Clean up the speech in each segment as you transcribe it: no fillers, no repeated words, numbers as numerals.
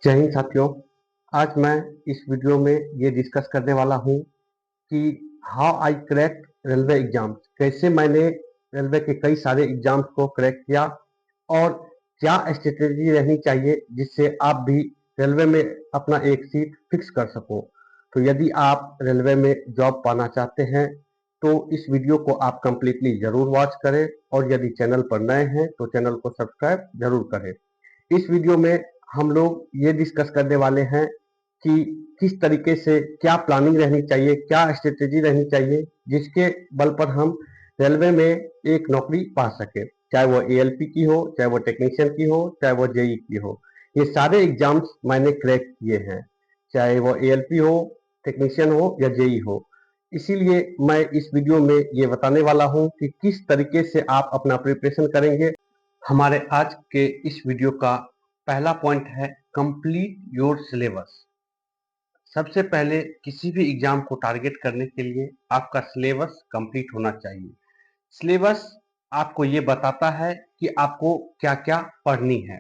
जय हिंद साथियों। आज मैं इस वीडियो में ये डिस्कस करने वाला हूँ कि how I crack railway exams, कैसे मैंने रेलवे के कई सारे एग्जाम्स को क्रैक किया और क्या स्ट्रेटेजी रहनी चाहिए जिससे आप भी रेलवे में अपना एक सीट फिक्स कर सको। तो यदि आप रेलवे में जॉब पाना चाहते हैं तो इस वीडियो को आप कंप्लीटली ज़रूर वॉच करें और यदि चैनल पर नए हैं तो चैनल को सब्सक्राइब ज़रूर करें। इस वीडियो में हम लोग ये डिस्कस करने वाले हैं कि किस तरीके से क्या प्लानिंग रहनी चाहिए, क्या स्ट्रेटेजी रहनी चाहिए जिसके बल पर हम रेलवे में एक नौकरी पा सके, चाहे वो एएलपी की हो, चाहे वो टेक्नीशियन की हो, चाहे वो जेई की हो। ये सारे एग्जाम्स मैंने क्रैक किए हैं, चाहे वो एएलपी हो, टेक्नीशियन हो या जेई हो। इसीलिए मैं इस वीडियो में ये बताने वाला हूँ कि किस तरीके से आप अपना प्रिपरेशन करेंगे। हमारे आज के इस वीडियो का पहला पॉइंट है कंप्लीट योर सिलेबस। सबसे पहले किसी भी एग्जाम को टारगेट करने के लिए आपका सिलेबस कंप्लीट होना चाहिए। सिलेबस आपको ये बताता है कि आपको क्या क्या पढ़नी है।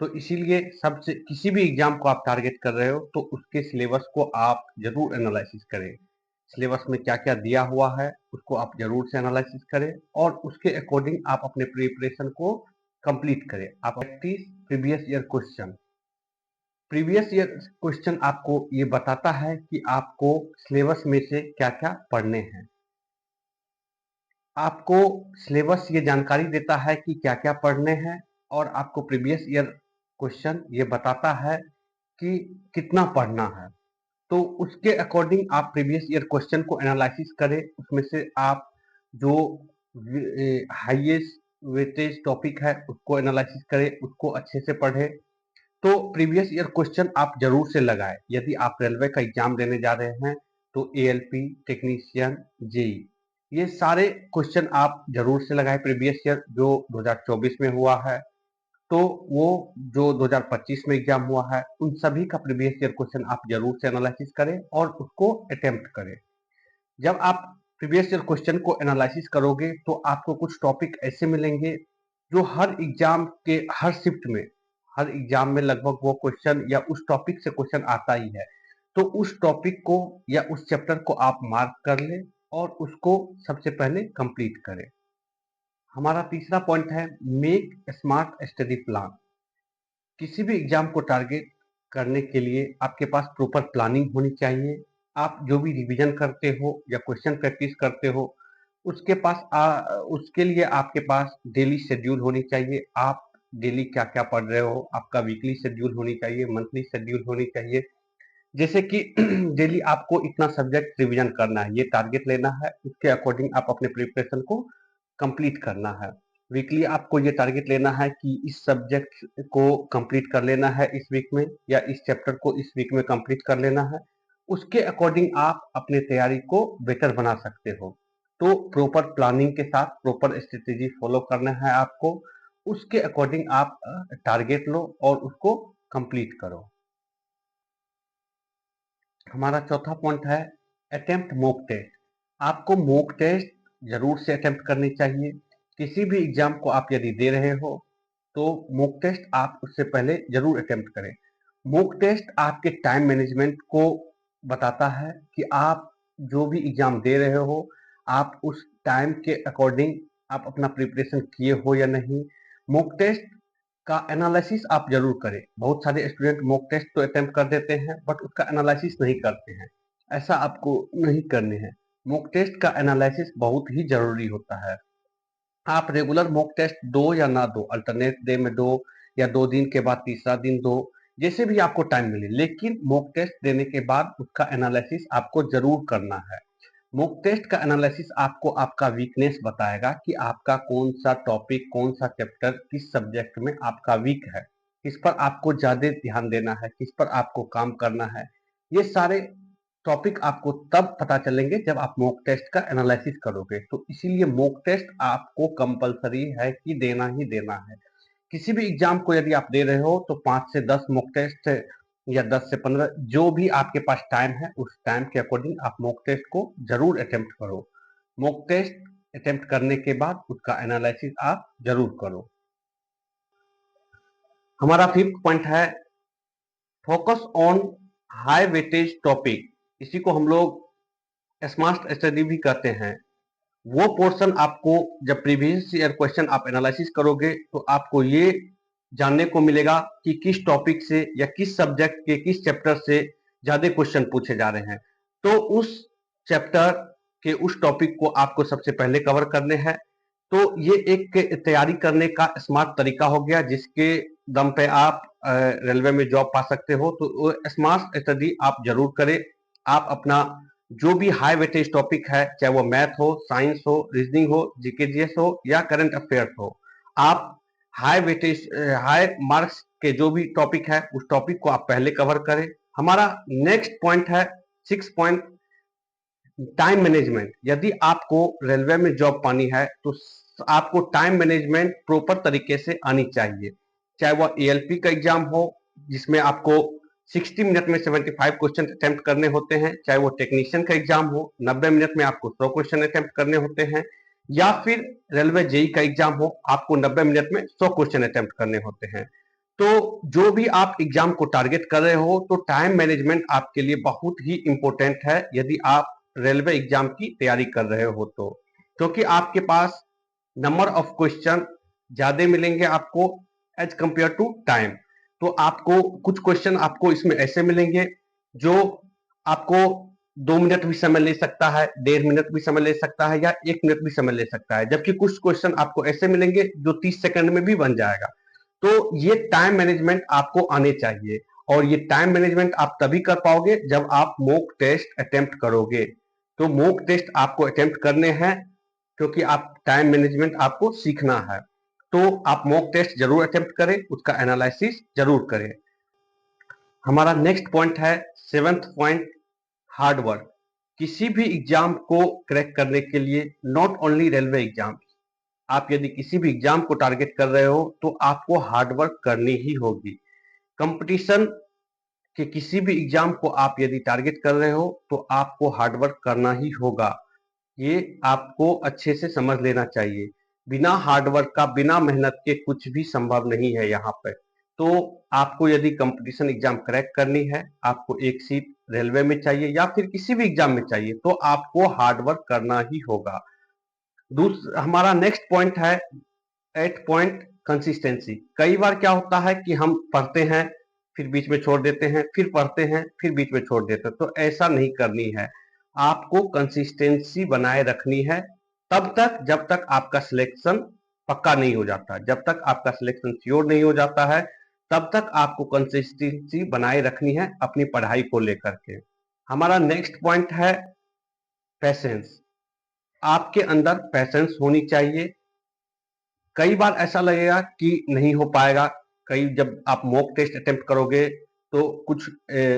तो इसीलिए सबसे किसी भी एग्जाम को आप टारगेट कर रहे हो तो उसके सिलेबस को आप जरूर एनालिसिस करें। सिलेबस में क्या क्या दिया हुआ है उसको आप जरूर से एनालिसिस करें और उसके अकॉर्डिंग आप अपने प्रिपरेशन को कंप्लीट करें। आप practice previous year question. Previous year question आपको ये बताता है कि आपको सिलेबस में से क्या क्या पढ़ने हैं। आपको सिलेबस ये जानकारी देता है कि क्या क्या पढ़ने हैं और आपको प्रीवियस ईयर क्वेश्चन ये बताता है कि कितना पढ़ना है। तो उसके अकॉर्डिंग आप प्रीवियस ईयर क्वेश्चन को एनालिसिस करें, उसमें से आप जो हाईएस्ट वेटेज टॉपिक है उसको एनालिसिस करें, उसको अच्छे से पढ़ें। तो प्रीवियस ईयर क्वेश्चन आप जरूर से लगाएं। यदि आप रेलवे का एग्जाम देने जा रहे हैं तो एएलपी, टेक्नीशियन, जेई, ये सारे क्वेश्चन आप जरूर से लगाएं। प्रीवियस ईयर जो 2024 में हुआ है तो वो जो 2025 में एग्जाम हुआ है उन सभी का प्रीवियस ईयर क्वेश्चन आप जरूर से एनालिसिस करें और उसको अटेम्प्ट करें। जब आप प्रीवियस ईयर क्वेश्चन को एनालिसिस करोगे तो आपको कुछ टॉपिक ऐसे मिलेंगे जो हर एग्जाम के हर एग्जाम में लगभग वो क्वेश्चन या उस टॉपिक से क्वेश्चन आता ही है। तो उस टॉपिक को या उस चैप्टर को आप मार्क कर लें और उसको सबसे पहले कंप्लीट करें। हमारा तीसरा पॉइंट है मेक स्मार्ट स्टडी प्लान। किसी भी एग्जाम को टारगेट करने के लिए आपके पास प्रॉपर प्लानिंग होनी चाहिए। आप जो भी रिवीजन करते हो या क्वेश्चन प्रैक्टिस करते हो उसके लिए आपके पास डेली शेड्यूल होनी चाहिए। आप डेली क्या क्या पढ़ रहे हो, आपका वीकली शेड्यूल होनी चाहिए, मंथली शेड्यूल होनी चाहिए। जैसे कि डेली आपको इतना सब्जेक्ट रिवीजन करना है, ये टारगेट लेना है, उसके अकॉर्डिंग आप अपने प्रिपरेशन को कंप्लीट करना है। वीकली आपको ये टारगेट लेना है कि इस सब्जेक्ट को कंप्लीट कर लेना है इस वीक में, या इस चैप्टर को इस वीक में कंप्लीट कर लेना है। उसके अकॉर्डिंग आप अपने तैयारी को बेटर बना सकते हो। तो प्रॉपर प्लानिंग के साथ प्रॉपर स्ट्रेटेजी फॉलो करना है आपको। उसके अकॉर्डिंग आप टारगेट लो और उसको कंप्लीट करो। हमारा चौथा पॉइंट है अटेम्प्ट मॉक टेस्ट। आपको मॉक टेस्ट जरूर से अटेम्प्ट करनी चाहिए। किसी भी एग्जाम को आप यदि दे रहे हो तो मॉक टेस्ट आप उससे पहले जरूर अटेम्प्ट करें। मॉक टेस्ट आपके टाइम मैनेजमेंट को बताता है कि आप जो भी एग्जाम दे रहे हो आप उस टाइम के अकॉर्डिंग आप अपना प्रिपरेशन किए हो या नहीं। मॉक टेस्ट का एनालिसिस आप जरूर करें। बहुत सारे स्टूडेंट मॉक टेस्ट तो अटेम्प्ट कर देते हैं बट उसका एनालिसिस नहीं करते हैं। ऐसा आपको नहीं करने हैं। मॉक टेस्ट का एनालिसिस बहुत ही जरूरी होता है। आप रेगुलर मॉक टेस्ट दो या ना दो, अल्टरनेट डे में दो या 2 दिन के बाद तीसरा दिन दो, जैसे भी आपको टाइम मिले, लेकिन मॉक टेस्ट देने के बाद उसका एनालिसिस आपको जरूर करना है। मॉक टेस्ट का एनालिसिस आपको आपका वीकनेस बताएगा कि आपका कौन सा टॉपिक, कौन सा चैप्टर, किस सब्जेक्ट में आपका वीक है, किस पर आपको ज्यादा ध्यान देना है, किस पर आपको काम करना है। ये सारे टॉपिक आपको तब पता चलेंगे जब आप मॉक टेस्ट का एनालिसिस करोगे। तो इसीलिए मॉक टेस्ट आपको कंपलसरी है कि देना ही देना है। किसी भी एग्जाम को यदि आप दे रहे हो तो 5 से 10 मॉक टेस्ट या 10 से 15, जो भी आपके पास टाइम है उस टाइम के अकॉर्डिंग आप मॉक टेस्ट को जरूर अटेम्प्ट करो। मॉक टेस्ट अटेम्प्ट करने के बाद उसका एनालिसिस आप जरूर करो। हमारा फिफ्थ पॉइंट है focus on high weightage topic, इसी को हम लोग स्मार्ट स्टडी भी कहते हैं। वो पोर्शन आपको जब प्रीवियस ईयर क्वेश्चन आप एनालिसिस करोगे तो आपको ये जानने को मिलेगा कि किस टॉपिक से या किस सब्जेक्ट के किस चैप्टर से ज्यादा क्वेश्चन पूछे जा रहे हैं। तो उस चैप्टर के उस टॉपिक को आपको सबसे पहले कवर करने हैं। तो ये एक तैयारी करने का स्मार्ट तरीका हो गया जिसके दम पे आप रेलवे में जॉब पा सकते हो। तो स्मार्ट स्टडी आप जरूर करें। आप अपना जो भी हाई वेटेज टॉपिक है, चाहे वो मैथ हो, साइंस हो, रीजनिंग हो, जीके जीएस हो या करंट अफेयर्स हो, आप हाई वेटेज हाई मार्क्स के जो भी टॉपिक है उस टॉपिक को आप पहले कवर करें। हमारा नेक्स्ट पॉइंट है 6 पॉइंट, टाइम मैनेजमेंट। यदि आपको रेलवे में जॉब पानी है तो आपको टाइम मैनेजमेंट प्रॉपर तरीके से आनी चाहिए। चाहे वो एएलपी का एग्जाम हो जिसमें आपको 60 मिनट में 75 क्वेश्चन अटेम्प्ट करने होते हैं, चाहे वो टेक्नीशियन का एग्जाम हो 90 मिनट में आपको 100 क्वेश्चन अटेम्प्ट करने होते हैं, या फिर रेलवे जेई का एग्जाम हो आपको 90 मिनट में 100 क्वेश्चन अटेम्प्ट करने होते हैं। तो जो भी आप एग्जाम को टारगेट कर रहे हो तो टाइम मैनेजमेंट आपके लिए बहुत ही इंपॉर्टेंट है यदि आप रेलवे एग्जाम की तैयारी कर रहे हो तो, क्योंकि आपके पास नंबर ऑफ क्वेश्चन ज्यादा मिलेंगे आपको एज कंपेयर टू टाइम। तो आपको कुछ क्वेश्चन आपको इसमें ऐसे मिलेंगे जो आपको 2 मिनट भी समय ले सकता है, 1.5 मिनट भी समय ले सकता है या 1 मिनट भी समय ले सकता है, जबकि कुछ क्वेश्चन आपको ऐसे मिलेंगे जो 30 सेकंड में भी बन जाएगा। तो ये टाइम मैनेजमेंट आपको आने चाहिए, और ये टाइम मैनेजमेंट आप तभी कर पाओगे जब आप मॉक टेस्ट अटेम्प्ट करोगे। तो मॉक टेस्ट आपको अटेम्प्ट करने हैं क्योंकि आप टाइम मैनेजमेंट आपको सीखना है। तो आप मॉक टेस्ट जरूर अटेम्प्ट करें, उसका एनालिसिस जरूर करें। हमारा नेक्स्ट पॉइंट है 7th पॉइंट, हार्ड वर्क। किसी भी एग्जाम को क्रैक करने के लिए, नॉट ओनली रेलवे एग्जाम, आप यदि किसी भी एग्जाम को टारगेट कर रहे हो तो आपको हार्ड वर्क करनी ही होगी। कंपटीशन के किसी भी एग्जाम को आप यदि टारगेट कर रहे हो तो आपको हार्ड वर्क करना ही होगा। ये आपको अच्छे से समझ लेना चाहिए। बिना हार्ड वर्क का, बिना मेहनत के कुछ भी संभव नहीं है यहाँ पे। तो आपको यदि कंपटीशन एग्जाम क्रैक करनी है, आपको एक सीट रेलवे में चाहिए या फिर किसी भी एग्जाम में चाहिए, तो आपको हार्ड वर्क करना ही होगा। हमारा नेक्स्ट पॉइंट है 8 पॉइंट, कंसिस्टेंसी। कई बार क्या होता है कि हम पढ़ते हैं फिर बीच में छोड़ देते हैं, फिर पढ़ते हैं फिर बीच में छोड़ देते हैं, तो ऐसा नहीं करनी है। आपको कंसिस्टेंसी बनाए रखनी है तब तक जब तक आपका सिलेक्शन पक्का नहीं हो जाता, जब तक आपका सिलेक्शन श्योर नहीं हो जाता है तब तक आपको कंसिस्टेंसी बनाए रखनी है अपनी पढ़ाई को लेकर के। हमारा नेक्स्ट पॉइंट है पैसेंस। आपके अंदर पैसेंस होनी चाहिए। कई बार ऐसा लगेगा कि नहीं हो पाएगा, कई जब आप मॉक टेस्ट अटेम्प्ट करोगे तो कुछ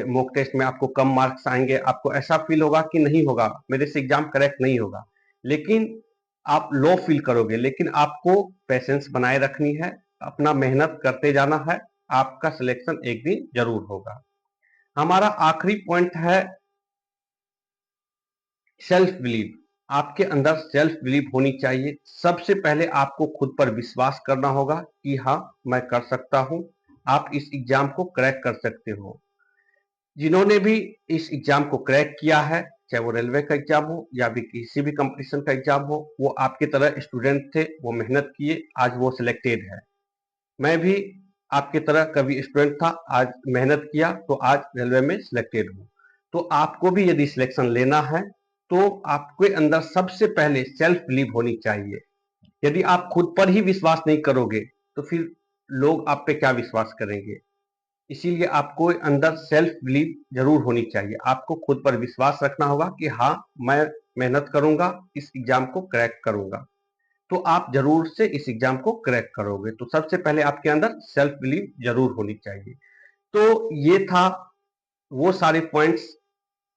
मॉक टेस्ट में आपको कम मार्क्स आएंगे, आपको ऐसा फील होगा कि नहीं होगा, मेरे से एग्जाम करेक्ट नहीं होगा, लेकिन आप लो फील करोगे। लेकिन आपको पैसेंस बनाए रखनी है, अपना मेहनत करते जाना है, आपका सिलेक्शन एक दिन जरूर होगा। हमारा आखिरी पॉइंट है सेल्फ बिलीव। आपके अंदर सेल्फ बिलीव होनी चाहिए। सबसे पहले आपको खुद पर विश्वास करना होगा कि हाँ, मैं कर सकता हूँ, आप इस एग्जाम को क्रैक कर सकते हो। जिन्होंने भी इस एग्जाम को क्रैक किया है, चाहे वो रेलवे का एग्जाम हो या भी किसी भी कंपटीशन का एग्जाम हो, वो आपकी तरह स्टूडेंट थे, वो मेहनत किए, आज वो सिलेक्टेड है। मैं भी आपकी तरह कभी स्टूडेंट था, आज मेहनत किया तो आज रेलवे में सिलेक्टेड हूँ। तो आपको भी यदि सिलेक्शन लेना है तो आपके अंदर सबसे पहले सेल्फ बिलीव होनी चाहिए। यदि आप खुद पर ही विश्वास नहीं करोगे तो फिर लोग आप पे क्या विश्वास करेंगे। इसीलिए आपको अंदर सेल्फ बिलीव जरूर होनी चाहिए। आपको खुद पर विश्वास रखना होगा कि हाँ, मैं मेहनत करूंगा, इस एग्जाम को क्रैक करूंगा, तो आप जरूर से इस एग्जाम को क्रैक करोगे। तो सबसे पहले आपके अंदर सेल्फ बिलीव जरूर होनी चाहिए। तो ये था वो सारे पॉइंट्स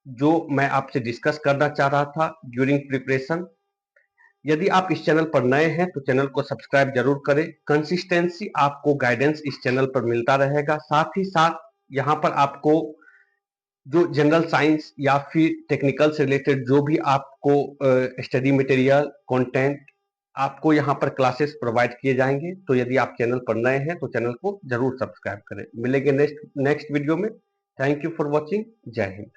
जो मैं आपसे डिस्कस करना चाह रहा था ड्यूरिंग प्रिपरेशन। यदि आप इस चैनल पर नए हैं तो चैनल को सब्सक्राइब जरूर करें। कंसिस्टेंसी आपको गाइडेंस इस चैनल पर मिलता रहेगा। साथ ही साथ यहाँ पर आपको जो जनरल साइंस या फिर टेक्निकल से रिलेटेड जो भी आपको स्टडी मटेरियल, कंटेंट आपको यहाँ पर क्लासेस प्रोवाइड किए जाएंगे। तो यदि आप चैनल पर नए हैं तो चैनल को जरूर सब्सक्राइब करें। मिलेंगे नेक्स्ट वीडियो में। Thank you for watching. जय हिंद।